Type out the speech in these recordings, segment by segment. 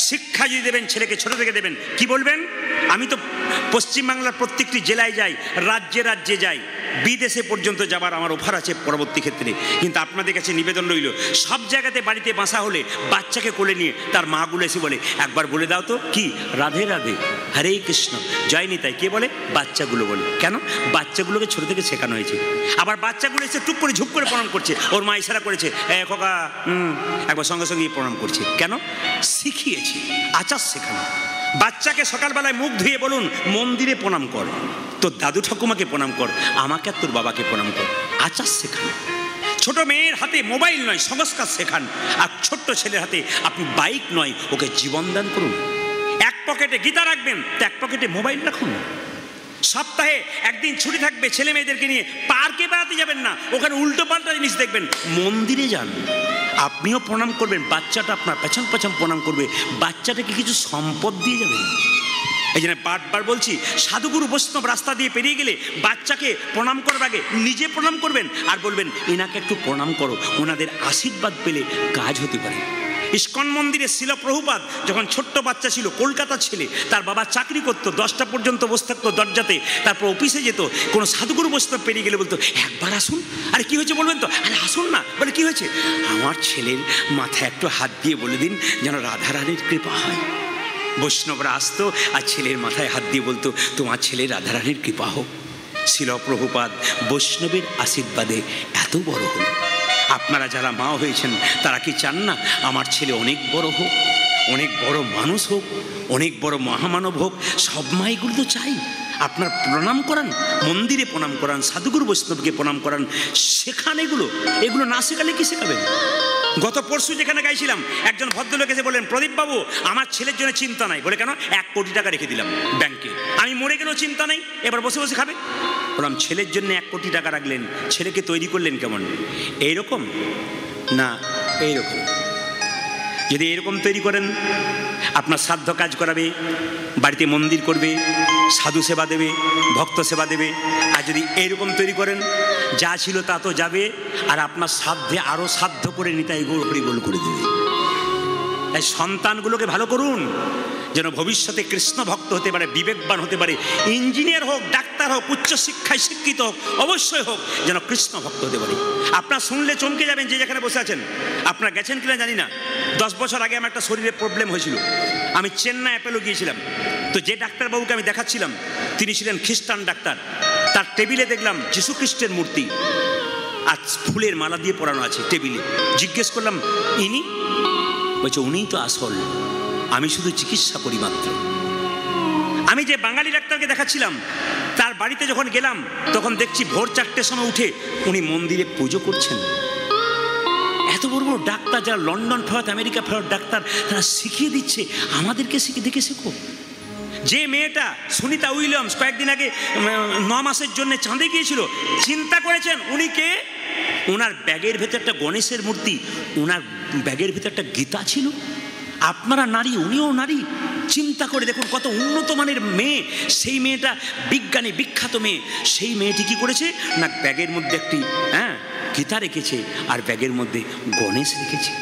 শিক্ষা যদি দেবেন, ছেলেকে ছোট থেকে দেবেন, কি বলবেন? আমি তো পশ্চিমবাংলার প্রত্যেকটি জেলায় যাই, রাজ্যে রাজ্যে যাই, বিদেশে পর্যন্ত যাবার আমার অফার আছে পরবর্তী ক্ষেত্রে। কিন্তু আপনাদের কাছে নিবেদন রইল, সব জায়গাতে বাড়িতে বাসা হলে বাচ্চাকে কোলে নিয়ে তার মাগুলো এসে বলে, একবার বলে দাও তো কি রাধে রাধে, হরে কৃষ্ণ, জয় নিতাই। কে বলে? বাচ্চাগুলো বলে। কেন? বাচ্চাগুলোকে ছোট থেকে শেখানো হয়েছে। আবার বাচ্চাগুলো এসে টুক করে ঝুপ করে প্রণাম করছে, ওর মা ইশারা করেছে, খোকা একবার সঙ্গে সঙ্গে প্রণাম করছে। কেন? শিখিয়েছি, আচার শেখানো। বাচ্চাকে সকালবেলায় মুখ ধুয়ে বলুন, মন্দিরে প্রণাম কর, তোর দাদু ঠাকুমাকে প্রণাম কর, আমাকে আর তোর বাবাকে প্রণাম কর। আচার শেখান। ছোট মেয়ের হাতে মোবাইল নয়, সংস্কার শেখান। আর ছোট্ট ছেলের হাতে আপনি বাইক নয়, ওকে জীবন দান করুন। এক পকেটে গীতা রাখবেন, তো এক পকেটে মোবাইল রাখুন। সপ্তাহে একদিন ছুটি থাকবে, ছেলে মেয়েদেরকে নিয়ে পার্কে বেড়াতে যাবেন না, ওখানে উল্টো পাল্টা জিনিস দেখবেন, মন্দিরে যান। আপনিও প্রণাম করবেন, বাচ্চাটা আপনার পেছন পেছন প্রণাম করবে, বাচ্চাটাকে কিছু সম্পদ দিয়ে যাবেন। এই জন্য বারবার বলছি, সাধুগুরু বৈষ্ণব রাস্তা দিয়ে পেরিয়ে গেলে বাচ্চাকে প্রণাম করার আগে নিজে প্রণাম করবেন আর বলবেন, এনাকে একটু প্রণাম করো, ওনাদের আশীর্বাদ পেলে কাজ হতে পারে। ইস্কন মন্দিরে শিল প্রভুপাদ যখন ছোট্ট বাচ্চা ছিল, কলকাতা ছেলে, তার বাবা চাকরি করতো, 10টা পর্যন্ত বসে থাকতো দরজাতে, তারপর অফিসে যেত। কোনো সাধুগুরু বৈষ্ণব পেরিয়ে গেলে বলতো, একবার আসুন। আরে কি হয়েছে বলবেন তো? আরে আসুন না। বলে কি হয়েছে? আমার ছেলের মাথায় একটু হাত দিয়ে বলে দিন যেন রাধারানীর কৃপা হয়। বৈষ্ণবরা আসতো আর ছেলের মাথায় হাত দিয়ে বলতো, তোমার ছেলের রাধারানীর কৃপা হোক। শিল প্রভুপাদ বৈষ্ণবের আশীর্বাদে এত বড় হল। আপনারা যারা মা হয়েছেন তারা কি চান না আমার ছেলে অনেক বড় হোক, অনেক বড় মানুষ হোক, অনেক বড় মহামানব হোক? সব মাইগুলো তো চাই। আপনার প্রণাম করান, মন্দিরে প্রণাম করান, সাধুগুরু বৈষ্ণবকে প্রণাম করান, শেখান। এগুলো না শেখালে কি শেখাবেন? গত পরশু যেখানে গাইছিলাম, একজন ভদ্রলোক এসে বললেন, প্রদীপ বাবু আমার ছেলের জন্য চিন্তা নাই। বলে কেন? 1 কোটি টাকা রেখে দিলাম ব্যাংকে, আমি মরে গেলেও চিন্তা নেই, এবার বসে বসে খাবে। বললাম, ছেলের জন্য 1 কোটি টাকা রাখলেন, ছেলেকে তৈরি করলেন কেমন? এইরকম না এইরকম? যদি এরকম তৈরি করেন, আপনার সাধ্য কাজ করাবে, বাড়িতে মন্দির করবে, সাধু সেবা দেবে, ভক্ত সেবা দেবে। আর যদি এইরকম তৈরি করেন, যা ছিল তা তো যাবে, আর আপনার সাধ্যে আরও সাধ্য করে নিতাই গোল হরিগোল করে দেবে। তাই সন্তানগুলোকে ভালো করুন, যেন ভবিষ্যতে কৃষ্ণ ভক্ত হতে পারে, বিবেকবান হতে পারে, ইঞ্জিনিয়ার হোক, ডাক্তার হোক, উচ্চশিক্ষায় শিক্ষিত হোক, অবশ্যই হোক, যেন কৃষ্ণ ভক্ত হতে পারে। আপনার শুনলে চমকে যাবেন, যে যেখানে বসে আছেন। আপনারা গেছেন কিনা জানি না, 10 বছর আগে আমার একটা শরীরে প্রবলেম হয়েছিল। আমি চেন্নাই অ্যাপেলো গিয়েছিলাম। তো যে ডাক্তারবাবুকে আমি দেখাচ্ছিলাম তিনি ছিলেন খ্রিস্টান ডাক্তার। তার টেবিলে দেখলাম যীশু খ্রিস্টের মূর্তি আর ফুলের মালা দিয়ে পরানো আছে টেবিলে। জিজ্ঞেস করলাম, ইনি? বলছে, উনিই তো আসল, আমি শুধু চিকিৎসা করি মাত্র। আমি যে বাঙালি ডাক্তারকে দেখাচ্ছিলাম তার বাড়িতে যখন গেলাম, তখন দেখছি ভোর 4টের সময় উঠে উনি মন্দিরে পুজো করছেন। এত বড় বড় ডাক্তার, যারা লন্ডন ফেরত, আমেরিকা ফেরত ডাক্তার, তারা শিখিয়ে দিচ্ছে, আমাদেরকে দেখে শেখো। যে মেয়েটা সুনিতা উইলিয়ামস কয়েকদিন আগে 9 মাসের জন্য চাঁদে গিয়েছিল, চিন্তা করেছেন উনি কে? ওনার ব্যাগের ভেতর একটা গণেশের মূর্তি, ওনার ব্যাগের ভেতর একটা গীতা ছিল। আপনারা নারী, উনিও নারী। চিন্তা করে দেখুন কত উন্নত মানের মেয়ে। সেই মেয়েটা বিজ্ঞানী, বিখ্যাত মেয়ে। সেই মেয়েটি কি করেছে না, ব্যাগের মধ্যে একটি গীতা রেখেছে আর ব্যাগের মধ্যে গণেশ রেখেছে।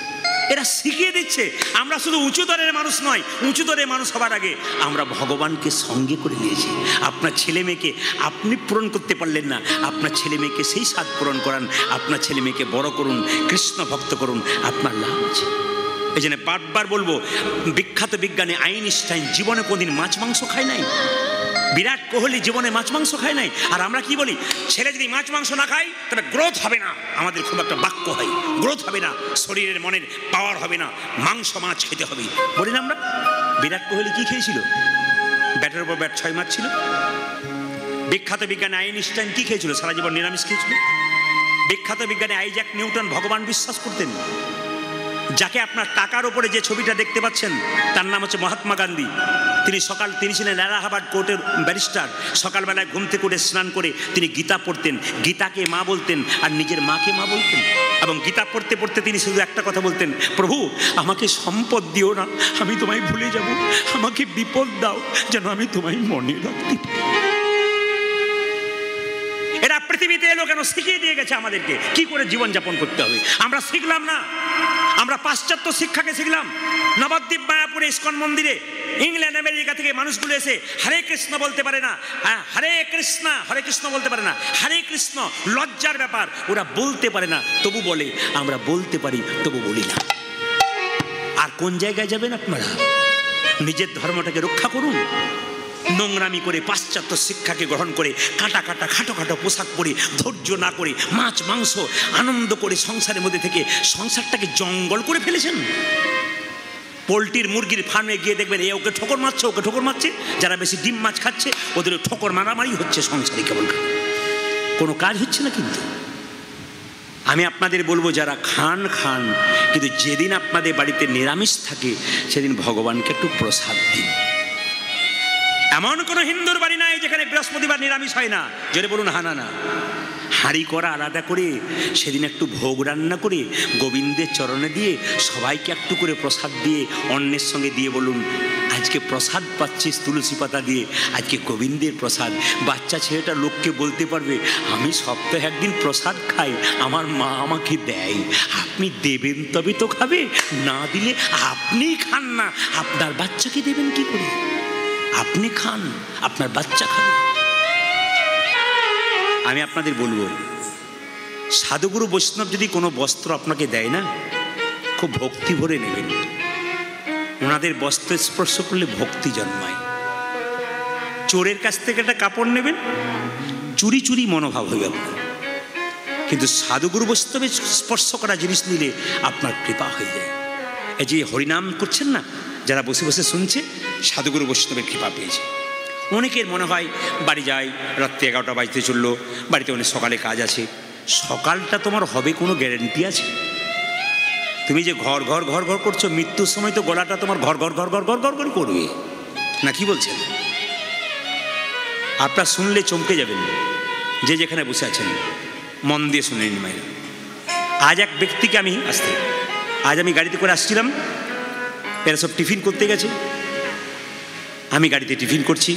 এরা শিখিয়ে দিচ্ছে। আমরা শুধু উঁচু দরের মানুষ নয়, উঁচু দরের মানুষ হবার আগে আমরা ভগবানকে সঙ্গে করে নিয়েছি। আপনার ছেলে মেয়েকে আপনি পূরণ করতে পারলেন না, আপনার ছেলে মেয়েকে সেই স্বাদ পূরণ করান। আপনার ছেলে মেয়েকে বড় করুন, কৃষ্ণ ভক্ত করুন, আপনার লাভ আছে। এই জন্য বারবার বলবো, বিখ্যাত বিজ্ঞানী আইনস্টাইন জীবনে কোনদিন মাছ মাংস খায় নাই। বিরাট কোহলি জীবনে মাছ মাংস খায় নাই। আর আমরা কি বলি, ছেলে যদি মাছ মাংস না খায় তবে গ্রোথ হবে না। আমাদের খুব একটা বাক্য হয়, গ্রোথ হবে না, শরীরের মনের পাওয়ার হবে না, মাংস মাছ খেতে হবে বলি না আমরা। বিরাট কোহলি কি খেয়েছিল? ব্যাটের উপর ব্যাট 6 মারছিল। বিখ্যাত বিজ্ঞানী আইনস্টাইন কি খেয়েছিল? সারা জীবন নিরামিষ খেয়েছিল। বিখ্যাত বিজ্ঞানী আইজ্যাক নিউটন ভগবান বিশ্বাস করতেন। যাকে আপনার টাকার উপরে যে ছবিটা দেখতে পাচ্ছেন তার নাম হচ্ছে মহাত্মা গান্ধী। তিনি ছিলেন এলাহাবাদ কোর্টের ব্যারিস্টার। সকালবেলায় ঘুম থেকে উঠে স্নান করে তিনি গীতা পড়তেন, গীতাকে মা বলতেন আর নিজের মাকে মা বলতেন। এবং গীতা পড়তে পড়তে তিনি শুধু একটা কথা বলতেন, প্রভু আমাকে সম্পদ দিও না, আমি তোমায় ভুলে যাব, আমাকে বিপদ দাও যেন আমি তোমায় মনে রাখতে পারি। এরা পৃথিবীতে এলো কেন? শিখিয়ে দিয়ে গেছে আমাদেরকে কি করে জীবনযাপন করতে হবে। আমরা শিখলাম না, আমরা পাশ্চাত্য শিক্ষাকে শিখলাম। নবদ্বীপ মায়াপুরে ইস্কন মন্দিরে ইংল্যান্ড আমেরিকা থেকে মানুষগুলো এসে হরে কৃষ্ণ বলতে পারে না, হরে কৃষ্ণ বলতে পারে না, হরে কৃষ্ণ লজ্জার ব্যাপার, ওরা বলতে পারে না তবু বলে, আমরা বলতে পারি তবু বলি না। আর কোন জায়গায় যাবেন আপনারা? নিজের ধর্মটাকে রক্ষা করুন। নোংরামি করে পাশ্চাত্য শিক্ষাকে গ্রহণ করে কাটা কাটা খাটো খাটো পোশাক পরে ধৈর্য না করে মাছ মাংস আনন্দ করে সংসারের মধ্যে থেকে সংসারটাকে জঙ্গল করে ফেলেছেন। পোলট্রির মুরগির ফার্মে গিয়ে দেখবেন এ ওকে ঠোকর মারছে, ওকে ঠোকর মারছে, যারা বেশি ডিম মাছ খাচ্ছে ওদের ঠোকর মারামারি হচ্ছে সংসারে, কেবল কোনো কাজ হচ্ছে না। কিন্তু আমি আপনাদের বলবো, যারা খান খান, কিন্তু যেদিন আপনাদের বাড়িতে নিরামিষ থাকে সেদিন ভগবানকে একটু প্রসাদ দিন। এমন কোনো হিন্দুর বাড়ি নাই যেখানে বৃহস্পতিবার নিরামিষ হয় না। জোরে বলুন হানা না। হাঁড়ি করা আলাদা করে সেদিন একটু ভোগ রান্না করে গোবিন্দের চরণে দিয়ে সবাইকে একটু করে প্রসাদ দিয়ে অন্যের সঙ্গে দিয়ে বলুন, আজকে প্রসাদ পাচ্ছিস তুলসী পাতা দিয়ে, আজকে গোবিন্দের প্রসাদ। বাচ্চা ছেলেটা লোককে বলতে পারবে, আমি সপ্তাহে একদিন প্রসাদ খাই, আমার মা আমাকে দেয়। আপনি দেবেন তবে তো খাবে, না দিলে আপনিই খান না, আপনার বাচ্চাকে দেবেন কি করে? আপনি খান, আপনার বাচ্চা খান। আমি আপনাদের বলবো, সাধুগুরু বৈষ্ণব যদি কোনো বস্ত্র আপনাকে দেয় না, খুব ভক্তি ভরে নেবেন। ওনাদের বস্ত্র স্পর্শ করলে ভক্তি জন্মায়। চোরের কাছ থেকে একটা কাপড় নেবেন, চুরি চুরি মনোভাব হয়ে যাবে, কিন্তু সাধুগুরু বৈষ্ণবের স্পর্শ করা জিনিস নিলে আপনার কৃপা হয়ে যায়। এই যে হরিনাম করছেন না, যারা বসে বসে শুনছে, সাধুগুরু বৈষ্ণবের কৃপা পেয়েছে। অনেকের মনে হয় বাড়ি যাই, রাত্রি 11টা বাজতে চললো, বাড়িতে অনেক সকালে কাজ আছে। সকালটা তোমার হবে কোনো গ্যারেন্টি আছে? তুমি যে ঘর ঘর ঘর ঘর করছো, মৃত্যুর সময় তো গলাটা তোমার ঘর ঘর ঘর ঘর ঘর ঘর ঘর করবে না, কি বলছেন? আপনারা শুনলে চমকে যাবেন, যে যেখানে বসে আছেন মন দিয়ে শুনে নিন মায়েরা। আজ এক ব্যক্তিকে আজ আমি গাড়িতে করে আসছিলাম, এরা সব টিফিন করতে গেছে, আমি গাড়িতে টিফিন করছি।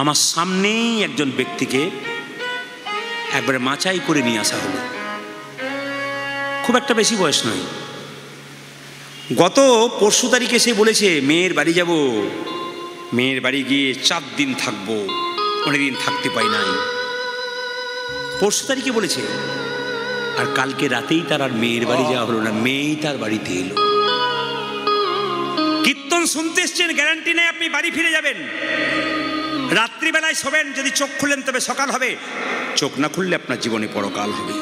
আমার সামনেই একজন ব্যক্তিকে একবারে মাচাই করে নিয়ে আসা হলো। খুব একটা বেশি বয়স নয়, গত পরশু তারিখে সে বলেছে মেয়ের বাড়ি যাব, মেয়ের বাড়ি গিয়ে 4 দিন থাকবো, অনেকদিন থাকতে পাই নাই। পরশু তারিখে বলেছে, আর কালকে রাতেই তার আর মেয়ের বাড়ি যাওয়া হলো না, মেয়েই তার বাড়িতে এলো। কীর্তন শুনতে এসছেন, গ্যারান্টি নেই আপনি বাড়ি ফিরে যাবেন। রাত্রিবেলায় শোবেন, যদি চোখ খুললেন তবে সকাল হবে, চোখ না খুললে আপনার জীবনে পরকাল হবে।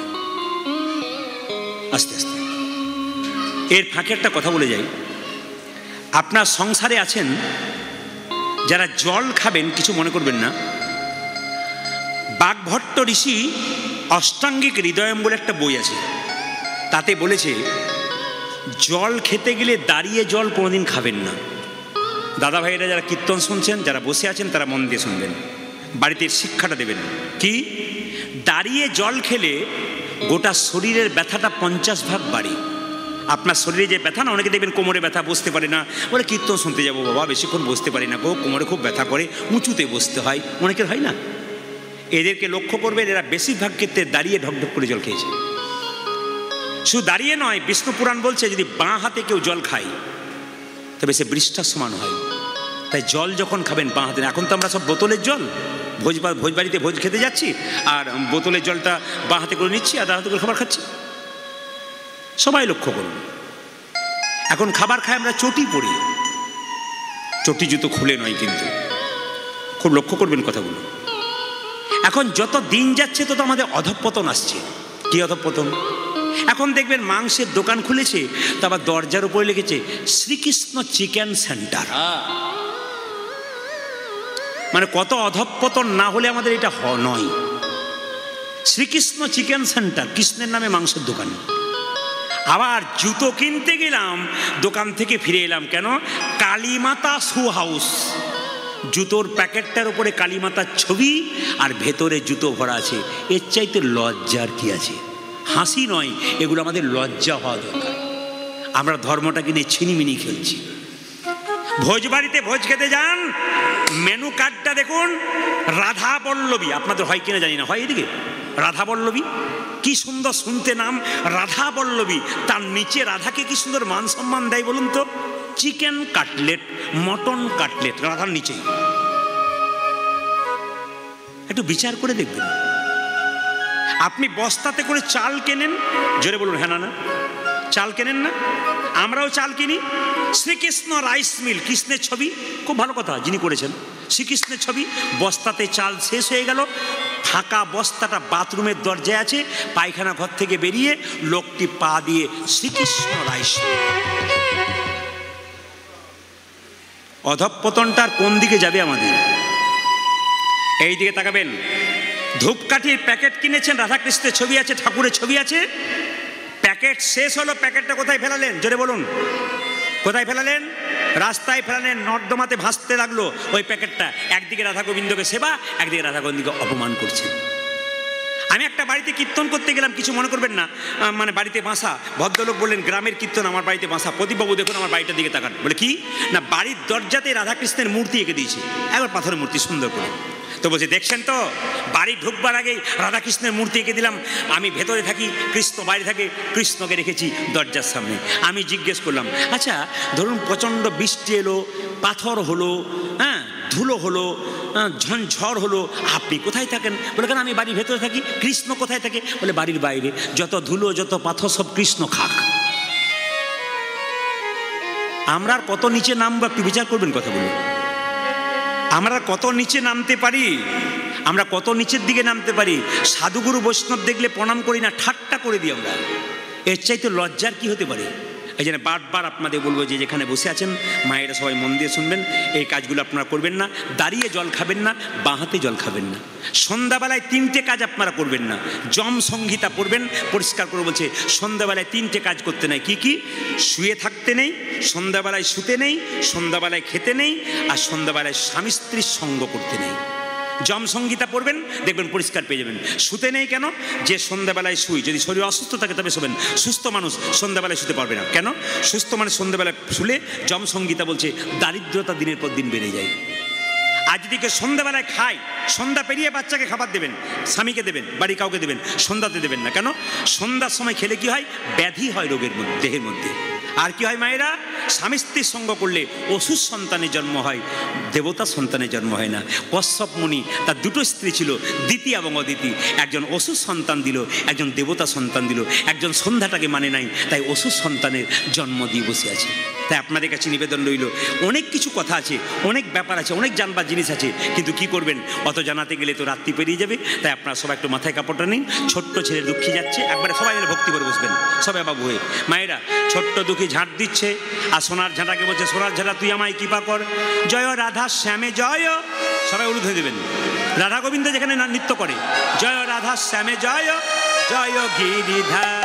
আস্তে আস্তে এর ফাঁকে একটা কথা বলে যাই, আপনার সংসারে আছেন যারা জল খাবেন, কিছু মনে করবেন না। বাগভট্ট ঋষি অষ্টাঙ্গিক হৃদয়ম বলে একটা বই আছে, তাতে বলেছে জল খেতে গেলে দাঁড়িয়ে জল কোনোদিন খাবেন না। দাদা ভাইয়েরা যারা কীর্তন শুনছেন, যারা বসে আছেন, তারা মন দিয়ে শুনবেন, বাড়িতে শিক্ষাটা দেবেন। কি? দাঁড়িয়ে জল খেলে গোটা শরীরের ব্যথাটা 50 ভাগ বাড়ে। আপনার শরীরে যে ব্যথা না, অনেকে দেখবেন কোমরে ব্যথা, বসতে পারে না, বলে কীর্তন শুনতে যাবো বাবা, বেশিক্ষণ বসতে পারি না গো, কোমরে খুব ব্যথা করে, উঁচুতে বসতে হয়, অনেকের হয় না। এদেরকে লক্ষ্য করবেন, এরা বেশিরভাগ ক্ষেত্রে দাঁড়িয়ে ঢকঢক করে জল খেয়েছে। শুধু দাঁড়িয়ে নয়, বিষ্ণু পুরাণ বলছে যদি বাঁ হাতে কেউ জল খায় তবে সে বৃষ্ঠার সমান হয়। তাই জল যখন খাবেন বাঁ হাতে, এখন তো আমরা সব বোতলের জল, ভোজ বাড়িতে ভোজ খেতে যাচ্ছি আর বোতলের জলটা বাঁ হাতে করে নিচ্ছি আর ডান হাতে করে খাবার খাচ্ছি। সবাই লক্ষ্য করুন, এখন খাবার খাই আমরা চটি পরি, চটি জুতো খুলে নয়, কিন্তু খুব লক্ষ্য করবেন কথাগুলো। এখন যত দিন যাচ্ছে তত আমাদের অধঃপতন আসছে। কি অধঃপতন? এখন দেখবেন মাংসের দোকান খুলেছে, তো আবার দরজার উপরে লিখেছে শ্রীকৃষ্ণ চিকেন সেন্টার। মানে কত অধঃপতন না হলে আমাদের এটা নয়। শ্রীকৃষ্ণ চিকেন সেন্টার, কৃষ্ণের নামে মাংসের দোকান। আবার জুতো কিনতে গেলাম, দোকান থেকে ফিরে এলাম, কেন? Kalimata shoe house. জুতোর প্যাকেটটার উপরে কালীমাতার ছবি আর ভেতরে জুতো ভরা আছে। এর চাইতে লজ্জার কি আছে? হাসি নয়, এগুলো আমাদের লজ্জা হওয়া দরকার। আমরা ধর্মটাকে নিয়ে ছিনিমিনি খেলছি। ভোজ বাড়িতে ভোজ খেতে যান, মেনু কার্ডটা দেখুন, রাধা পল্লবী, আপনাদের হয় কিনা জানি না, হয় এদিকে রাধা বল্লভী, কি সুন্দর শুনতে নাম রাধা বল্লভী, তার নিচে রাধাকে কি সুন্দর মান সম্মান দেয় বলুন তো। চিকেন কাটলেট, মটন কাটলেট রাধার নিচেই। একটু বিচার করে দেখবেন। আপনি বস্তাতে করে চাল কেনেন, জোরে বলুন হ্যাঁ না। চাল কেনেন না? আমরাও চাল কিনি। শ্রীকৃষ্ণ রাইস মিল, কৃষ্ণের ছবি, খুব ভালো কথা যিনি করেছেন, শ্রীকৃষ্ণের ছবি। বস্তাতে চাল শেষ হয়ে গেল, ফাঁকা বস্তাটা বাথরুমের দরজায় আছে, পায়খানা ঘর থেকে বেরিয়ে লোকটি পা দিয়ে শ্রীকৃষ্ণ রাইস মিল। অধঃপতনটার কোন দিকে যাবে আমাদের? এই দিকে তাকাবেন। ধূপকাঠির প্যাকেট কিনেছেন, রাধাকৃষ্ণের ছবি আছে, ঠাকুরের ছবি আছে, প্যাকেট শেষ হলো, প্যাকেটটা কোথায় ফেলালেন? জোরে বলুন, কোথায় ফেলালেন? রাস্তায় ফেলালেন, নর্দমাতে ভাসতে লাগলো ওই প্যাকেটটা। একদিকে রাধা গোবিন্দকে সেবা, একদিকে রাধা গোবিন্দকে অপমান করছে। আমি একটা বাড়িতে কীর্তন করতে গেলাম, কিছু মনে করবেন না, মানে বাড়িতে বাসা, ভদ্রলোক বললেন গ্রামের কীর্তন, আমার বাড়িতে বাসা। প্রদীপবাবু দেখুন আমার বাড়িটার দিকে তাকান। বলে কি না, বাড়ির দরজাতে রাধাকৃষ্ণের মূর্তি এঁকে দিয়েছে, একবার পাথরের মূর্তি সুন্দর করে। তো বলছে দেখছেন তো, বাড়ি ঢুকবার আগেই রাধাকৃষ্ণের মূর্তি এঁকে দিলাম। আমি ভেতরে থাকি, কৃষ্ণ বাইরে থাকে, কৃষ্ণকে রেখেছি দরজার সামনে। আমি জিজ্ঞেস করলাম, আচ্ছা ধরুন প্রচণ্ড বৃষ্টি এলো, পাথর হলো, হ্যাঁ ধুলো হলো, ঝড় হলো, আপনি কোথায় থাকেন? বলে কেন আমি বাড়ির ভেতরে থাকি। কৃষ্ণ কোথায় থাকে? বলে বাড়ির বাইরে। যত ধুলো যত পাথর সব কৃষ্ণ খাক। আমরা আর কত নিচে নামবো একটু বিচার করবেন কথা বলুন। আমরা কত নিচে নামতে পারি, আমরা কত নিচের দিকে নামতে পারি। সাধুগুরু বৈষ্ণব দেখলে প্রণাম করি না, ঠাট্টা করে দিই আমরা। এর চাইতে লজ্জার কি হতে পারে? এই জন্য বারবার আপনাদের বলবো যে যেখানে বসে আছেন মায়েরা সবাই মন দিয়ে শুনবেন, এই কাজগুলো আপনারা করবেন না। দাঁড়িয়ে জল খাবেন না, বাঁ হাতে জল খাবেন না। সন্ধ্যাবেলায় 3টে কাজ আপনারা করবেন না। যম সংহিতা পড়বেন, পরিষ্কার করে বলছে সন্ধ্যাবেলায় 3টে কাজ করতে নেই। কি কি? শুয়ে থাকতে নেই, সন্ধ্যাবেলায় শুতে নেই, সন্ধ্যাবেলায় খেতে নেই, আর সন্ধ্যাবেলায় স্বামী স্ত্রীর সঙ্গ করতে নেই। যম সংহিতা পড়বেন, দেখবেন পরিষ্কার পেয়ে যাবেন। শুতে নেই কেন? যে সন্ধ্যাবেলায় শুই, যদি শরীর অসুস্থ থাকে তবে শোবেন। সুস্থ মানুষ সন্ধ্যাবেলায় শুতে পারবে না। কেন? সুস্থ মানুষ সন্ধ্যাবেলায় শুলে যম সংহিতা বলছে দারিদ্রতা দিনের পর দিন বেড়ে যায়। আর যদি কেউ সন্ধ্যাবেলায় খায়, সন্ধ্যা পেরিয়ে বাচ্চাকে খাবার দেবেন, স্বামীকে দেবেন, বাড়ি কাউকে দেবেন, সন্ধ্যাতে দেবেন না। কেন? সন্ধ্যার সময় খেলে কি হয়? ব্যাধি হয় রোগের মধ্যে, দেহের মধ্যে। আর কি হয় মায়েরা? স্বামী স্ত্রীর সঙ্গ করলে অসুর সন্তানের জন্ম হয়, দেবতা সন্তানের জন্ম হয় না। কশ্যপ মুনি তার 2টো স্ত্রী ছিল, দিতি এবং অদিতি। একজন অসুর সন্তান দিল, একজন দেবতা সন্তান দিল। একজন সন্ধ্যাটাকে মানে নাই, তাই অসুর সন্তানের জন্ম দিয়ে বসে আছে। তাই আপনাদের কাছে নিবেদন রইল, অনেক কিছু কথা আছে, অনেক ব্যাপার আছে, অনেক জানবার জিনিস আছে, কিন্তু কি করবেন? অত জানাতে গেলে তো রাত্রি পেরিয়ে যাবে। তাই আপনারা সবাই একটু মাথায় কাপড়টা নিন। ছোট্ট ছেলে দুঃখী যাচ্ছে, একবারে সবাই মিলে ভক্তি করে বসবেন, সবাই বাবু হয়ে। মায়েরা ছোট্ট দুঃখী ঝাঁট দিচ্ছে, আর সোনার ঝাঁটাকে বলছে সোনার ঝাঁটা তুই আমায় কৃপা কর, জয় রাধা শ্যামে জয়। সবাই উলুদ হয়ে দেবেন। রাধা গোবিন্দ যেখানে নৃত্য করে, জয় রাধা শ্যামে জয়, জয় গিরিধার।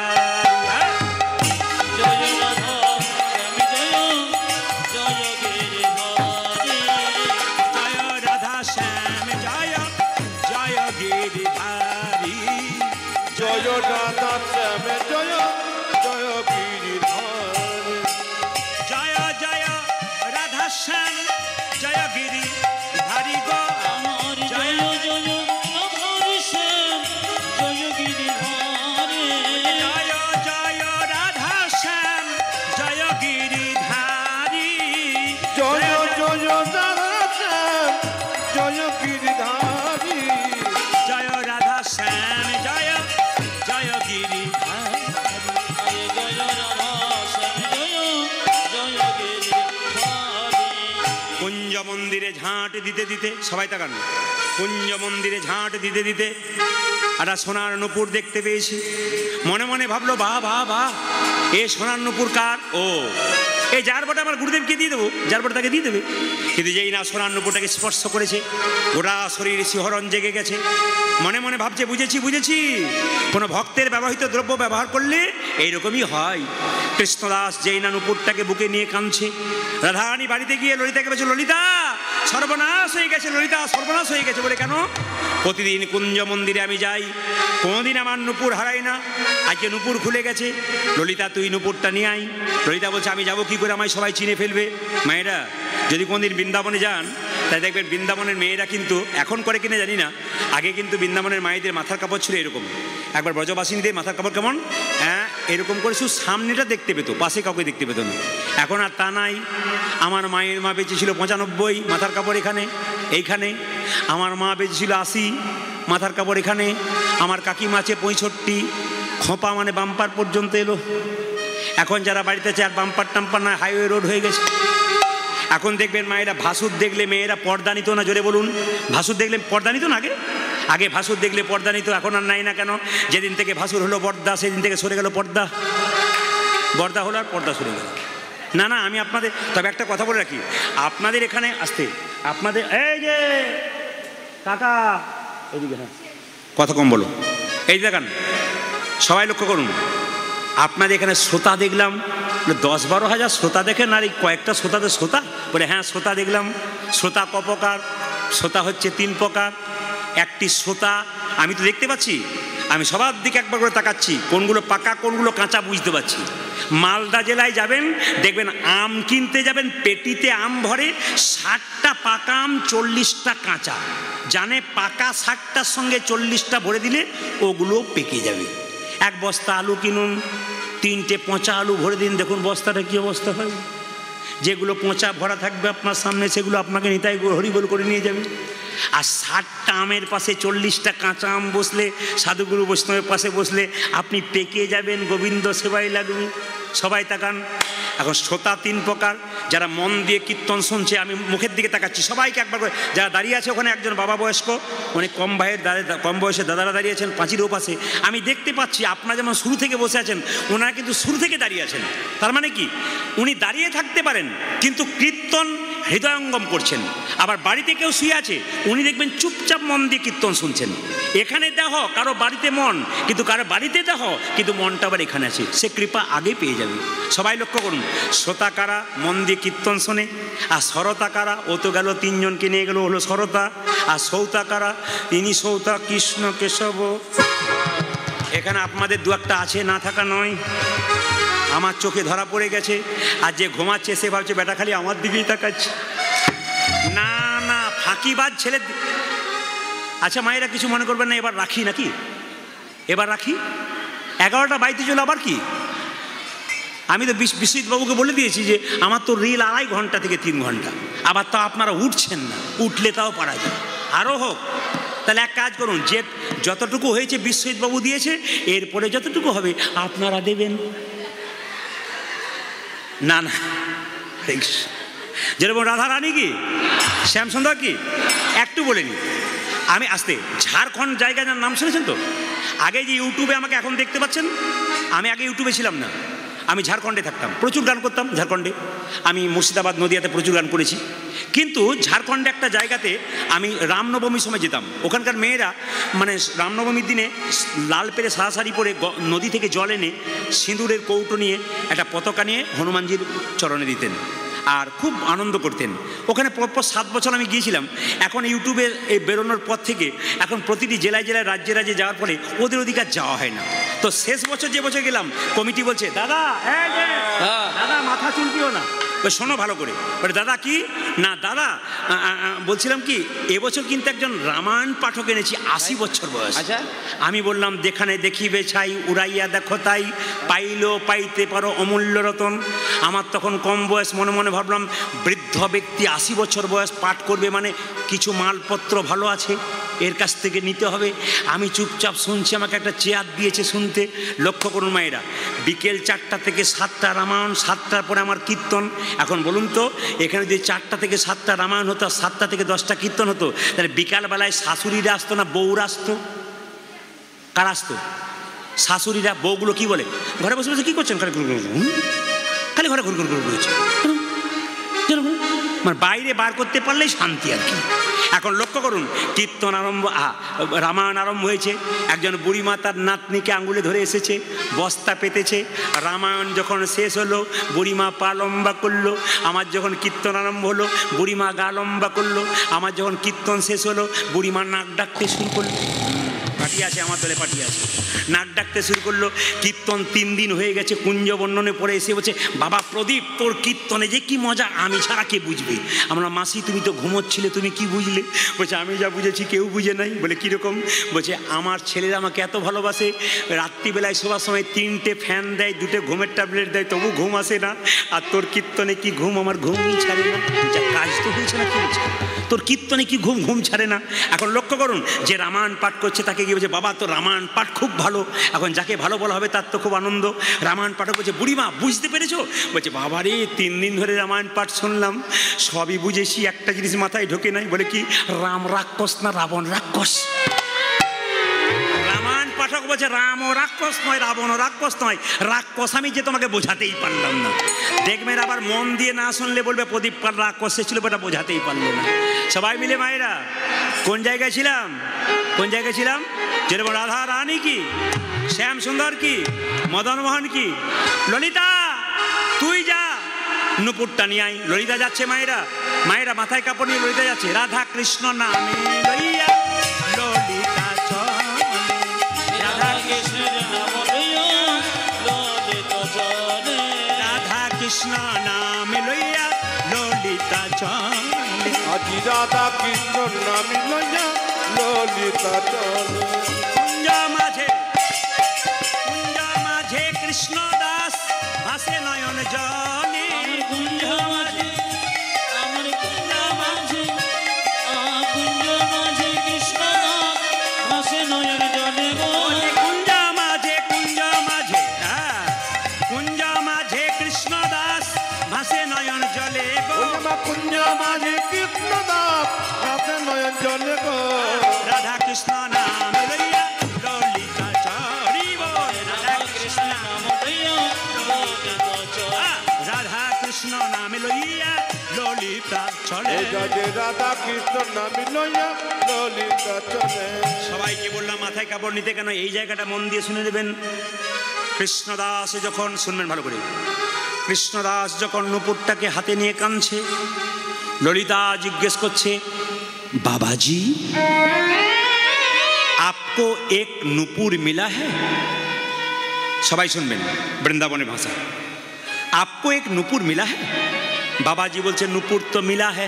মন্দিরে ঝাঁট দিতে দিতে, সবাই তাকান, কুঞ্জ মন্দিরে ঝাঁট দিতে দিতে একটা সোনার নূপুর দেখতে পেয়েছি। মনে মনে ভাবলো বাহ বাহ বাহ, এ সোনার নূপুর কার? ও এই যার বটা আমার গুরুদেবকে দিয়ে দেবো, যার বটা তাকে দিয়ে দেবে। কিন্তু যেই না সোনার নূপুরটাকে স্পর্শ করেছে, গোটা শরীর শিহরণ জেগে গেছে। মনে মনে ভাবছে বুঝেছি বুঝেছি, কোনো ভক্তের ব্যবহৃত দ্রব্য ব্যবহার করলে এইরকমই হয়। কৃষ্ণদাস যেই না নূপুরটাকে বুকে নিয়ে কাঁদছে, রাধারানী বাড়িতে গিয়ে ললিতাকে বলছে ললিতা সর্বনাশ হয়ে গেছে, ললিতা সর্বনাশ হয়ে গেছে। বলে কেন? প্রতিদিন কুঞ্জ মন্দিরে আমি যাই, কোনোদিন আমার নূপুর হারাই না, আজকে নূপুর খুলে গেছে, ললিতা তুই নূপুরটা নিয়ে আই। ললিতা বলছে আমি যাবো কি করে, আমায় সবাই চিনে ফেলবে। মায়েরা যদি কোনোদিন বৃন্দাবনে যান, তাই দেখবেন বৃন্দাবনের মেয়েরা কিন্তু এখন করে কিনা জানি না, আগে কিন্তু বৃন্দাবনের মায়েদের মাথার কাপড় ছিল এরকম। একবার ব্রজবাসিনীদের মাথার কাপড় কেমন, হ্যাঁ এরকম করে শুধু সামনেটা দেখতে পেতো, পাশে কাউকে দেখতে পেতো না। এখন আর তা নাই। আমার মায়ের মা বেঁচেছিল 95, মাথার কাপড় এখানে এইখানে। আমার মা বেঁচেছিল 80, মাথার কাপড় এখানে। আমার কাকিমা আছে 65, খোঁপা মানে বাম্পার পর্যন্ত এলো। এখন যারা বাড়িতে আছে আর বাম্পার টাম্পার না, হাইওয়ে রোড হয়ে গেছে। এখন দেখবেন মায়েরা ভাসুর দেখলে মেয়েরা পর্দা নিত না, জোরে বলুন। ভাসুর দেখলে পর্দা নিত না আগে ভাসুর দেখলে পর্দা নিত, এখন আর নাই না কেন? যেদিন থেকে ভাসুর হলো বর্দা, সেদিন থেকে সরে গেল পর্দা। বর্দা হলো আর পর্দা সরে গেল। না না, আমি আপনাদের তবে একটা কথা বলে রাখি, আপনাদের এখানে আসতে আপনাদের এই যে কাকা এদিকে, হ্যাঁ কথা কম বলো, এই দেখান সবাই লক্ষ্য করুন। আপনাদের এখানে শ্রোতা দেখলাম 10-12 হাজার শ্রোতা দেখেন, আর এই কয়েকটা শ্রোতাদের শ্রোতা বলে, হ্যাঁ শ্রোতা দেখলাম। শ্রোতা ক প্রকার? শ্রোতা হচ্ছে 3 প্রকার। একটি শ্রোতা, আমি তো দেখতে পাচ্ছি, আমি সবার দিকে একবার করে তাকাচ্ছি, কোনগুলো পাকা কোনগুলো কাঁচা বুঝতে পারছি। মালদা জেলায় যাবেন, দেখবেন আম কিনতে যাবেন, পেটিতে আম ভরে, 60টা পাকা আম, 40টা কাঁচা। জানে পাকা 60টার সঙ্গে 40টা ভরে দিলে ওগুলো পেকে যাবে। এক বস্তা আলু কিনুন, 3টে পচা আলু ভরে দিন, দেখুন বস্তাটা কী অবস্থা হয়। যেগুলো পচা ভরা থাকবে আপনার সামনে, সেগুলো আপনাকে নিতাই হরিবোল করে নিয়ে যাবে। আর 60টা আমের পাশে 40টা কাঁচা আম বসলে, সাধুগুরু বৈষ্ণবের পাশে বসলে আপনি পেকে যাবেন, গোবিন্দ সেবাই লাগবে। সবাই তাকান। এখন শ্রোতা 3 প্রকার। যারা মন দিয়ে কীর্তন শুনছে, আমি মুখের দিকে তাকাচ্ছি সবাইকে একবার করে। যারা দাঁড়িয়ে আছে ওখানে, একজন বাবা বয়স্ক, অনেক কম বয়সের দাদারা দাঁড়িয়ে আছেন পাঁচির ওপাশে। আমি দেখতে পাচ্ছি আপনারা যেমন শুরু থেকে বসে আছেন, ওনারা কিন্তু শুরু থেকে দাঁড়িয়ে আছেন। তার মানে কি, উনি দাঁড়িয়ে থাকতে পারেন কিন্তু কীর্তন হৃদয়ঙ্গম করছেন। আবার বাড়িতে কেউ শুয়ে আছে, উনি দেখবেন চুপচাপ মন দিয়ে কীর্তন শুনছেন। এখানে দেহ কারো বাড়িতে মন, কিন্তু কারো বাড়িতে দেহ কিন্তু মনটা আবার এখানে আছে, সে কৃপা আগে পেয়ে যাবে। সবাই লক্ষ্য করুন, শ্রোতা কারা? মন দিয়ে কীর্তন শোনে। আর সরতা কারা? ও তো গেল 3 জনকে নিয়ে গেল, হলো সরতা। আর সৌতা কারা? ইনি সৌতা কৃষ্ণ কেশব। এখানে আপনাদের 2-1টা আছে, না থাকা নয়। আমার চোখে ধরা পড়ে গেছে। আর যে ঘুমাচ্ছে সে ভাবছে বেটা খালি আমার দিকেই তাকাচ্ছে। না না, ফাঁকিবাজ ছেলে। আচ্ছা মায়েরা কিছু মনে করবেন না, এবার রাখি নাকি? এবার রাখি, 11টা বাইতে চলো। আবার কি, আমি তো বিশ্বজিৎ বাবুকে বলে দিয়েছি যে আমার তো রিল 2.5 ঘন্টা থেকে 3 ঘন্টা। আবার তাও আপনারা উঠছেন না, উঠলে তাও পারা যায়, আরও হোক। তাহলে এক কাজ করুন, যে যতটুকু হয়েছে বিশ্বজিৎ বাবু দিয়েছে, এরপরে যতটুকু হবে আপনারা দেবেন। না না, যেরকম রাধারানী কি শ্যামসুন্দর কি একটু বলে নি। আমি আসতে ঝাড়খণ্ড জায়গায় নাম শুনেছেন তো? আগে যে ইউটিউবে আমাকে এখন দেখতে পাচ্ছেন, আমি আগে ইউটিউবে ছিলাম না, আমি ঝাড়খণ্ডে থাকতাম, প্রচুর গান করতাম ঝাড়খণ্ডে। আমি মুর্শিদাবাদ নদিয়াতে প্রচুর গান করেছি। কিন্তু ঝাড়খণ্ডে একটা জায়গাতে আমি রামনবমীর সময় যেতাম। ওখানকার মেয়েরা মানে রামনবমীর দিনে লাল পেরে সাদা শাড়ি পরে নদী থেকে জল এনে সিঁদুরের কৌটো নিয়ে একটা পতাকা নিয়ে হনুমানজির চরণে দিতেন, আর খুব আনন্দ করতেন। ওখানে পরপর 7 বছর আমি গিয়েছিলাম। এখন ইউটিউবে এই বেরোনোর পর থেকে এখন প্রতিটি জেলায় জেলায় রাজ্যে রাজ্যে যাওয়ার পরে ওদের অধিকার যাওয়া হয় না। তো শেষ বছর যে বছর গেলাম, কমিটি বলছে দাদা দাদা মাথা চুলকিও না, শোনো ভালো করে। বলে দাদা কি? না দাদা বলছিলাম কি, এবছর কিন্তু একজন রামায়ণ পাঠক এনেছি, 80 বছর বয়স। আচ্ছা, আমি বললাম যেখানে দেখিবে ছাই, উড়াইয়া দেখো তাই, পাইলেও পাইতে পারো অমূল্য রতন। আমার তখন কম বয়স, মনে মনে ভাবলাম বৃদ্ধ ব্যক্তি 80 বছর বয়স পাঠ করবে মানে কিছু মালপত্র ভালো আছে, এর কাছ থেকে নিতে হবে। আমি চুপচাপ শুনছি, আমাকে একটা চেয়ার দিয়েছে শুনতে। লক্ষ্য করুন মায়েরা, বিকেল 4টা থেকে 7টা রামায়ণ, 7টার পরে আমার কীর্তন। এখন বলুন তো, এখানে যদি 4টা থেকে 7টা রামায়ণ হতো, 7টা থেকে 10টা কীর্তন হতো, তাহলে বিকালবেলায় শাশুড়িরা আসতো না বউরা আসতো? কারা আসতো? শাশুড়িরা। বউগুলো কি বলে, ঘরে বসে বসে কী করছেন, খালি ঘরে ঘুর ঘুর ঘুরছে, মানে বাইরে বার করতে পারলেই শান্তি আর কি। এখন লক্ষ্য করুন, কীর্তন আরম্ভ, রামায়ণ আরম্ভ হয়েছে। একজন বুড়িমা তার নাতনিকে আঙুলে ধরে এসেছে, বস্তা পেতেছে। রামায়ণ যখন শেষ হলো, বুড়িমা পা লম্বা করলো। আমার যখন কীর্তন আরম্ভ হলো, বুড়িমা গা লম্বা করলো। আমার যখন কীর্তন শেষ হলো, বুড়িমা নাক ডাকতে শুরু করলো। পার্টি আছে, আমার দলে পার্টি আছে। নাক ডাকতে শুরু করলো, কীর্তন 3 দিন হয়ে গেছে, কুঞ্জ বর্ণনে পড়ে এসে বলছে, বাবা প্রদীপ তোর কীর্তনে যে কি মজা, আমি ছাড়া কে বুঝবে? আমরা মাসি তুমি তো ঘুমোচ্ছিলে, তুমি কি বুঝলে? বলছে আমি যা বুঝেছি কেউ বুঝে নাই। বলে কীরকম? বলছে আমার ছেলেরা আমাকে এত ভালোবাসে, রাত্রিবেলায় শোবার সময় 3টে ফ্যান দেয়, 2টে ঘুমের ট্যাবলেট দেয়, তবু ঘুম আসে না। আর তোর কীর্তনে কি ঘুম, আমার ঘুমই ছাড়ে না। যা কাজ তো হয়েছে না, কি হয়েছে তোর কীর্তনে কি ঘুম ছাড়ে না? এখন লক্ষ্য করুন, যে রামায়ণ পাঠ করছে তাকে গিয়ে বলছে, বাবা তোর রামায়ণ পাঠ খুব ভালো। এখন যাকে ভালো বলা হবে তার তো খুব আনন্দ। রামায়ণ পাঠক বলছে, বুড়িমা বুঝতে পেরেছো? বলছে, বাবা রে 3 দিন ধরে রামায়ণ পাঠ শুনলাম, সবই বুঝেছি, একটা জিনিস মাথায় ঢোকে নাই। বলে কি? রাম রাক্ষস না রাবণ রাক্ষস? রামায়ণ পাঠক বলছে, রাম ও রাক্ষস নয়, রাবণ ও রাক্ষস নয়, রাক্ষস আমি যে তোমাকে বোঝাতেই পারলাম না। দেখবেন আবার মন দিয়ে না শুনলে বলবে প্রদীপ পাল রাক্ষস ছিল, ওটা বোঝাতেই পারলো না। সবাই মিলে মায়েরা কোন জায়গায় ছিলাম? কোন জায়গায় ছিলাম? যেরকম রাধা রানী কি, শ্যাম সুন্দর কি, মদন মোহন কি, ললিতা তুই যা নুপুরটা নিয়ে আয়। ললিতা যাচ্ছে, মায়েরা মাথায় কাপড় নিয়ে ললিতা যাচ্ছে। রাধা কৃষ্ণ নামে লইয়া ললিতা চলে, রাধা কৃষ্ণ রাধা কৃষ্ণ নামে লইয়া ললিতা চলে, আজি রাধা কৃষ্ণ নামে লইয়া ললিতা চলে। কুঞ্জ মাঝে কৃষ্ণ দাস ভাসে নয়ন জলে, কুঞ্জ মাঝে আমার কুঞ্জ মাঝে কৃষ্ণ ভাসে নয়ন জলে, কুঞ্জ মাঝে কুঞ্জ মাঝে কৃষ্ণ দাস ভাসে নয়ন জলে গো, কুঞ্জ মাঝে কৃষ্ণ দাস ভাসে নয়ন জলে গো। রাধা কৃষ্ণ নাম লইয়া ললিতা চড়ি বল, রাধা কৃষ্ণ নাম লইয়া ললিতা চড়ি, রাধা কৃষ্ণ নাম লইয়া ললিতা চলে, রাধা কৃষ্ণ নাম লইয়া ললিতা চলে। সবাইকে বললাম মাথায় কাপড় নিতে কেন, এই জায়গাটা মন দিয়ে শুনে নেবেন। কৃষ্ণদাস যখন, শুনবেন ভালো করে, কৃষ্ণদাস যখন নুপুরটাকে হাতে নিয়ে কাঁদছে, ললিতা জিজ্ঞেস করছে, বাবাজি आपको एक नुपुर मिला है? सबाई सुनबेन वृंदावनी भाषा, आपको एक नुपुर मिला है? बाबाजी बोलছে नुपुर तो मिला है।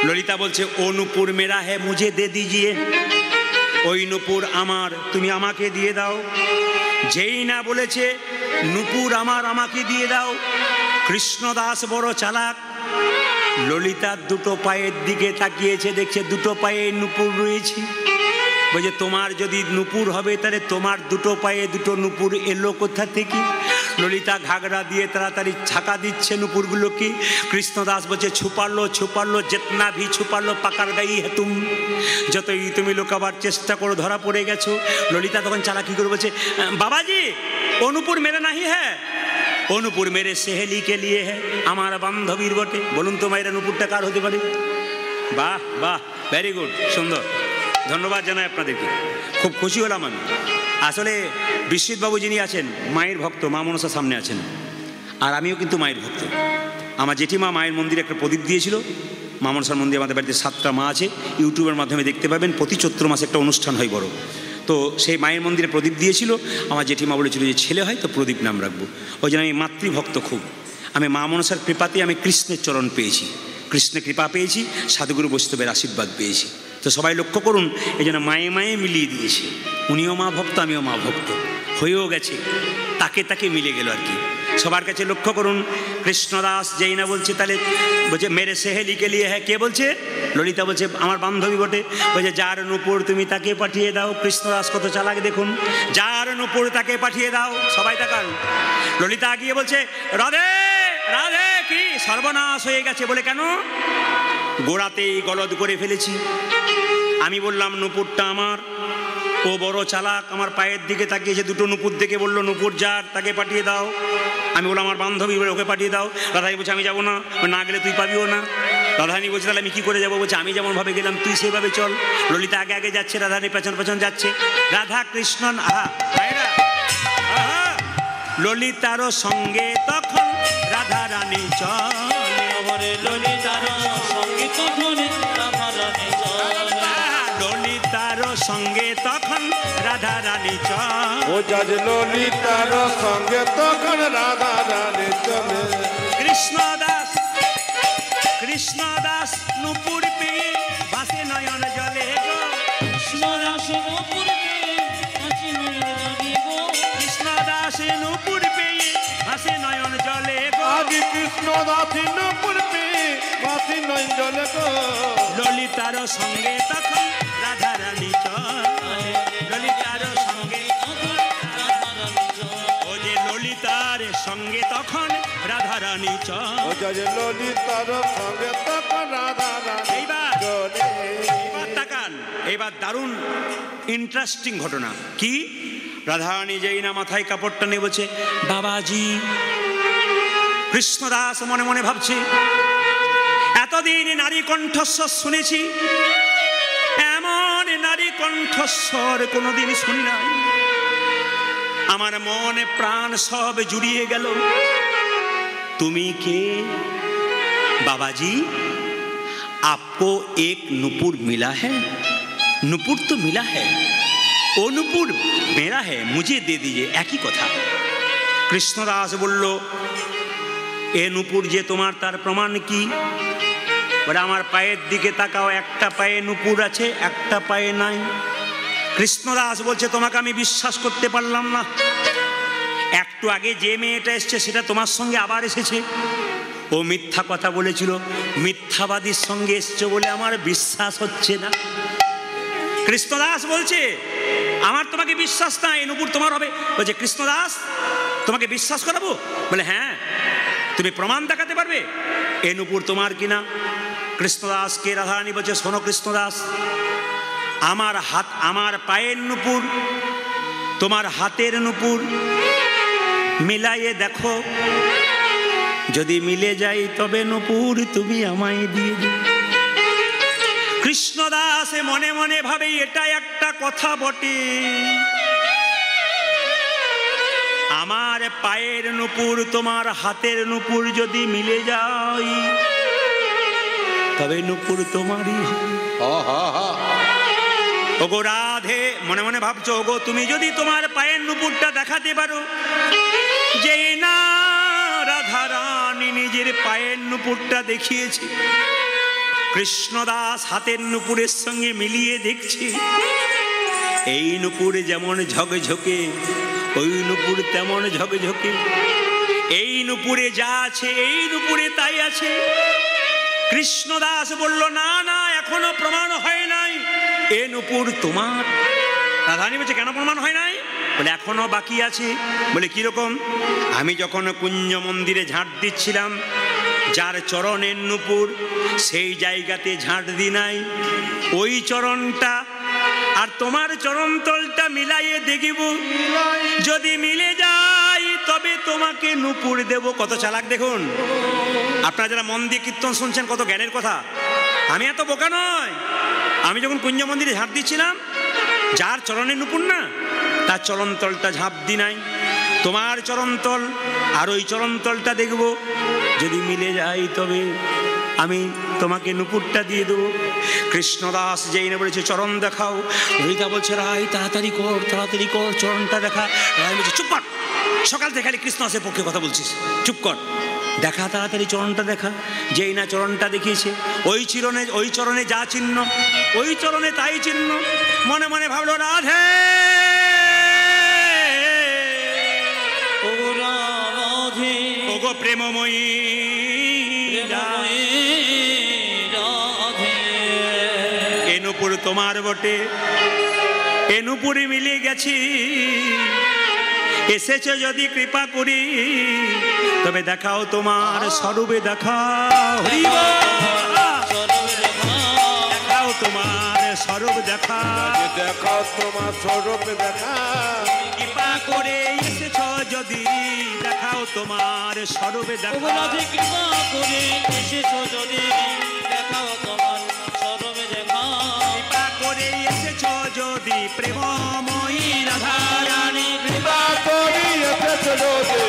ललिता बोलছে ओ नुपुर मेरा है, मुझे दे दीजिए। ওই নুপুর আমার, তুমি আমাকে দিয়ে দাও। যেই না বলেছে নুপুর আমার, আমাকে দিয়ে দাও, কৃষ্ণদাস বড় চালাক। ললিতার 2টো পায়ের দিকে তাকিয়েছে, দেখছে 2টো পায়ে নুপুর রয়েছে। বলছে তোমার যদি নুপুর হবে তাহলে তোমার 2টো পায়ে 2টো নুপুর এলো কোথা থেকে? ললিতা ঘাগরা দিয়ে তাড়াতাড়ি ছাকা দিচ্ছে নুপুরগুলোকে। কৃষ্ণদাস বলছে ছুপালো जितना भी छुपालो পাকার গাই হে তুম, যতই তুমি লুকাবার চেষ্টা করো ধরা পড়ে গেছো। ললিতা তখন চালাকি করে বলছে, বাবাজি ও নুপুর মেরে নাহি হ্যাঁ, ও নুপুর মেরে সেহেলি কে লিয়ে হ্যাঁ, আমার বান্ধবীর বটে। বলুন তো মায়েরা নুপুরটা কার হতে পারে? বাহ বাহ, ভেরি গুড, সুন্দর, ধন্যবাদ জানাই আপনাদেরকে, খুব খুশি হলাম আমি। আসলে বিশ্বজিৎবাবু যিনি আছেন মায়ের ভক্ত, মা মনসার সামনে আছেন, আর আমিও কিন্তু মায়ের ভক্ত। আমার জেঠিমা মায়ের মন্দিরে একটা প্রদীপ দিয়েছিল। মা মনসার মন্দির আমাদের বাড়িতে 7টা মা আছে, ইউটিউবের মাধ্যমে দেখতে পাবেন, প্রতি চৈত্র মাসে একটা অনুষ্ঠান হয় বড়। তো সেই মায়ের মন্দিরে প্রদীপ দিয়েছিল। আমার জেঠিমা বলেছিল যে ছেলে হয় তো প্রদীপ নাম রাখবো। ওই জন্য আমি মাতৃভক্ত খুব। আমি মা মনসার কৃপাতে আমি কৃষ্ণের চরণ পেয়েছি, কৃষ্ণের কৃপা পেয়েছি, সাধুগুরু বৈষ্ণবের আশীর্বাদ পেয়েছি। তো সবাই লক্ষ্য করুন, এই জন্য মায়ে মায়ে মিলিয়ে দিয়েছে। উনিও মা ভক্ত, আমিও মা ভক্ত, হয়েও গেছে, তাকে মিলে গেল আর কি। সবার কাছে লক্ষ্য করুন, কৃষ্ণদাস যেই না বলছে তাহলে বলছে মেরে সেহেলিকে লিয়ে হ্যাঁ, কে বলছে? ললিতা বলছে আমার বান্ধবী বটে। বলছে যার নুপুর তুমি তাকে পাঠিয়ে দাও। কৃষ্ণদাস কত চালাক দেখুন, যার নুপুর তাকে পাঠিয়ে দাও। সবাই তাকান। ললিতা গিয়ে বলছে রাধে রাধে, কি সর্বনাশ হয়ে গেছে। বলে কেন? গোড়াতেই গলদ করে ফেলেছি। আমি বললাম নুপুরটা আমার, ও বড় চালাক, আমার পায়ের দিকে তাকিয়েছে, 2টো নুপুর দেখে বললো নুপুর যার তাকে পাঠিয়ে দাও। আমি বললাম আমার বান্ধবী বলে ওকে পাঠিয়ে দাও। রাধাই বলছে আমি যাবো না, না গেলে তুই পাবিও না। রাধারানী বলছে তাহলে আমি কী করে যাবো? বলছে আমি যেমনভাবে গেলাম তুই সেভাবে চল। ললিতা আগে আগে যাচ্ছে, রাধারানী পেছন পেছন যাচ্ছে। রাধা কৃষ্ণন আহা ভাইরা, আহা ললিতারও সঙ্গে তখন রাধারানী চলে, ললিতারও সঙ্গে তখন রাধারানী চলে, ললিতারও সঙ্গে তখন রাধা রানী চল। ও যাজ ললিতার সঙ্গে তখন রাধা রানী চলে। কৃষ্ণ দাস নুপুর পেয়ে ভাসে নয়ন জলে গো। কৃষ্ণ দাস নুপুর পেয়ে ভাসে নয়ন জলে গো। কৃষ্ণ দাস নুপুর পেয়ে ভাসে নয়ন জলে গো। আদি কৃষ্ণ দাসী নুপুর পেয়ে ভাসে নয়ন জলে গো। ললিতার সঙ্গে তখন রাধা রানী চলে। ললিতার সঙ্গে ও যে ললিতার সঙ্গে তখন রাধা রানী চল। ও যাজ ললিতার সঙ্গে তখন রাধা রানী এইবার চলে। তাকান, এবার দারুণ ইন্টারেস্টিং ঘটনা কি, রাধারানী যেই না মাথায় কাপড়টা নিয়ে বলছে বাবাজি। কৃষ্ণদাস মনে মনে ভাবছে এতদিন নারী কণ্ঠস্বর শুনেছি, এমন নারী কণ্ঠস্বর কোনোদিন শুনি নাই। আমার মনে প্রাণ সব জুড়িয়ে গেল। তুমি কে बाबाजी? आपको एक नुपुर मिला है? नुपुर तो मिला है, वो नुपुर मेरा है, मुझे दे दीजिए। एक ही कथा। कृष्णदास बोल्लो ए नुपुर जे तुम्हार तार प्रमाण की? বলে আমার পায়ের দিকে তাকাও, একটা পায়ে নুপুর আছে, একটা পায়ে নাই। কৃষ্ণদাস বলছে তোমাকে আমি বিশ্বাস করতে পারলাম না। একটু আগে যে মেয়েটা এসছে সেটা তোমার সঙ্গে আবার এসেছে, ও মিথ্যা কথা বলেছিল, মিথ্যাবাদীর সঙ্গে এসছে বলে আমার বিশ্বাস হচ্ছে না। কৃষ্ণদাস বলছে আমার তোমাকে বিশ্বাস না, এই নুপুর তোমার হবে। বলছে কৃষ্ণদাস তোমাকে বিশ্বাস করাবো? বলে হ্যাঁ, তুমি প্রমাণ দেখাতে পারবে এই নুপুর তোমার কিনা? কৃষ্ণদাসকে রাধারানী বলছে শোনো কৃষ্ণদাস, আমার হাত, আমার পায়ের নুপুর তোমার হাতের নুপুর মিলাইয়ে দেখো, যদি মিলে যাই তবে নুপুর তুমি আমায় দিয়ে দিও। কৃষ্ণদাস মনে মনে ভাবে এটা একটা কথা বটে, আমার পায়ের নুপুর তোমার হাতের নুপুর যদি মিলে যায় তবে নুপুর তোমারই। ওগো রাধে, মনে মনে ভাবছো ওগো তুমি যদি তোমার পায়ের নুপুরটা দেখাতে পারো, যেই না রাধা রানী নিজের পায়ের নুপুরটা দেখিয়েছে, কৃষ্ণদাস হাতের নুপুরের সঙ্গে মিলিয়ে দেখছি এই নুপুর যেমন ঝকঝকে ওই নুপুর তেমন ঝকঝকে, এই নুপুরে যা আছে এই নুপুরে তাই আছে। কৃষ্ণদাস বলল না না, এখনো প্রমাণ হয় নাই এ নুপুর তোমার। রাধারানী বলছে কেন প্রমাণ হয় নাই? বলে এখনো বাকি আছে। বলে কিরকম? আমি যখন কুঞ্জ মন্দিরে ঝাঁট দিচ্ছিলাম, যার চরণের নুপুর সেই জায়গাতে ঝাঁট দি নাই, ওই চরণটা আর তোমার চরণতলটা মিলাইয়ে দেখিব, যদি মিলে যায় তবে তোমাকে নুপুর দেব। কত চালাক দেখুন! আপনারা যারা মন দিয়ে কীর্তন শুনছেন কত জ্ঞানের কথা। আমি এত বোকা নয়। আমি যখন কুঞ্জ মন্দিরে ঝাঁপ দিচ্ছিলাম, যার চরণের নুপুর না তার চরণতলটা ঝাঁপ দি নাই, তোমার চরণতল আর ওই চরণতলটা দেখব, যদি মিলে যায় তবে আমি তোমাকে নুপুরটা দিয়ে দেবো। কৃষ্ণদাস যেই না বলেছে চরণ দেখাও, ললিতা বলছে রায় তাড়াতাড়ি কর, তাড়াতাড়ি কর, চরণটা দেখা। রায় বলছে চুপ কর, সকাল থেকে খালি কৃষ্ণদাসের পক্ষে কথা বলছিস, চুপ কর, দেখা তাড়াতাড়ি চরণটা দেখা। যেই না চরণটা দেখিয়েছে, ওই চরণে যা চিহ্ন ওই চরণে তাই চিহ্ন। মনে মনে ভাবলো রাধে, ওগো প্রেমময়ী এ নুপুর তোমার বটে, এ নুপুরে মিলে গেছি, এসেছো যদি কৃপা করি তবে দেখাও তোমার স্বরূপে, দেখাও দেখাও তোমার স্বরূপ, দেখাও তোমার স্বরূপ, দেখা কৃপা করে এসেছো যদি দেখাও তোমার স্বরূপে, দেখাও কৃপা করে এসেছো যদি দেখাও তোমার স্বরূপে, দেখাও কৃপা করে এসেছো যদি প্রেমময়ী রাধা রানী, কৃপা করি এসেছো যদি,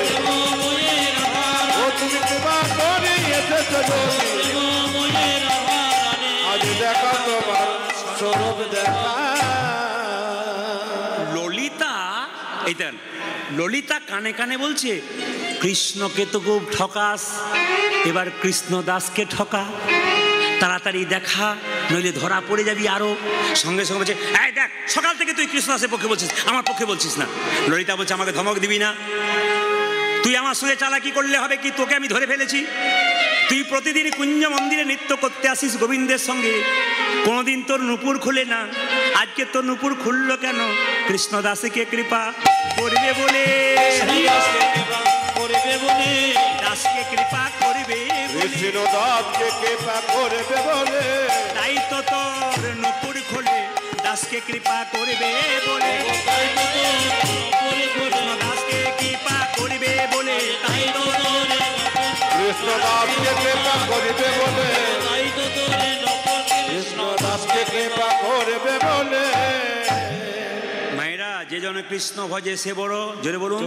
ও তুমি কৃপা করি এসেছো যদি, আজ দেখা তোমার স্বরূপ, দেখা। এই দেন, ললিতা কানে কানে বলছে কৃষ্ণকে তো খুব ঠকাস, এবার কৃষ্ণদাসকে ঠকা, তাড়াতাড়ি দেখা নইলে ধরা পড়ে যাবি আরো। সঙ্গে সঙ্গে বলছে এই দেখ, সকাল থেকে তুই কৃষ্ণদাসের পক্ষে বলছিস, আমার পক্ষে বলছিস না। ললিতা বলছে আমাকে ধমক দিবি না, তুই আমার সঙ্গে চালাকি করলে হবে কি, তোকে আমি ধরে ফেলেছি। তুই প্রতিদিন কুঞ্জ মন্দিরে নৃত্য করতে আসিস গোবিন্দের সঙ্গে, কোনোদিন তোর নুপুর খুলে না, আজকে তোর নুপুর খুললো কেন? কৃষ্ণদাসকে কৃপা করবে বলে, শ্রীদাসকে কৃপা করিবে বলে, দাসকে কৃপা করবে বলে, কৃষ্ণ দাসকে কৃপা করবে বলে, তাই তো তোর নুপুর খুলে দাসকে কৃপা করবে বলে, তাই তো তোর নপুর খুলে, দাসকে কৃপা করবে বলে, তাই তো তোর কৃষ্ণ দাসকে কৃপা করবে বলে, তাই তো তোর নপুর কৃষ্ণ দাসকে কৃপা করবে বলে। মায়েরা যে জন কৃষ্ণ ভজে সে বড়, জোরে বলুন।